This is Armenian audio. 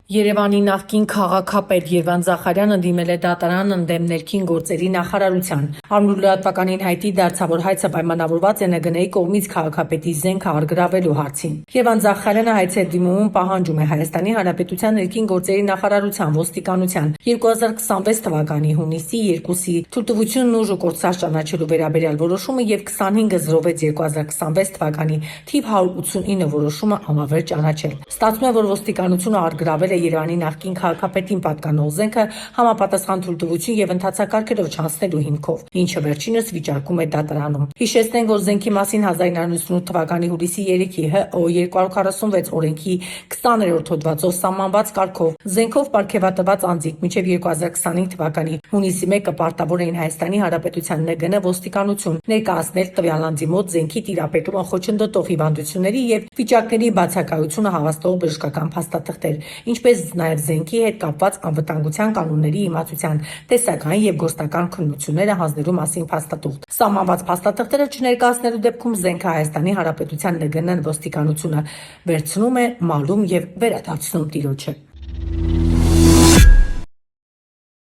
Երևանի նախկին քաղաքապետ Երվանդ Զախարյանը դիմել է դատարան ընդդեմ ներքին գործերի նախարարության։ Ամռուլրատվականին հայտի դարձավ, որ հայցը պայմանավորված է ՆԳՆ-ի կողմից քաղաքապետի զենքը առգրավելու հարցին։ Երվանդ Զախարյանը հայց դիմումում պահանջում է Հայաստանի Հանրապետության ներքին գործերի նախարարության, ոստիկանության 2026 թվականի հունիսի 2-ի թույլտվությունն ուժ ու կորցած ճանաչելու վերաբերյալ որոշումը եւ 25/06/2026 թվականի թիվ 189 որոշումը անվավեր ճանաչել։ Ստացվում է, որ ոստիկանությունը առգրավել է Երևանի նախկին քաղաքապետին պատկանող զենքը համապատասխան թույլտվություն եւ ընթացակարգերով չանցնելու հիմքով, ինչը վերջինս վիճարկում է դատարանում։ Հիշեցնենք, որ զենքի մասին 1998 թվականի հուլիսի 3-ի ՀՕ 246 օրենքի 20-րդ հոդվածով սահմանված կարգով զենքով պարգևատրված անձինք մինչև 2025 թվականի հունիսի 1-ը պարտավոր էին Հայաստանի Հանրապետության ՆԳՆ ոստիկանություն ներկայացնել տվյալ անձի մոտ զենքի տիրապետումը խոչընդոտող հիվանդությունների եւ վիճակների բացակայությունը հավաստող բժշկական փաստաթղթեր, ինչպես նաև զենքի հետ կապված անվտանգության կանոնների իմացության տեսական եւ գործնական քննությունները հանձնելու մասին փաստաթուղթ։ Սահմանված փաստաթղթերը չներկայացնելու դեպքում զենքը Հայաստանի Հանրապետության ՆԳՆ ոստիկանությունը վերցնում է, մալում եւ վերադարձնում տիրոջը։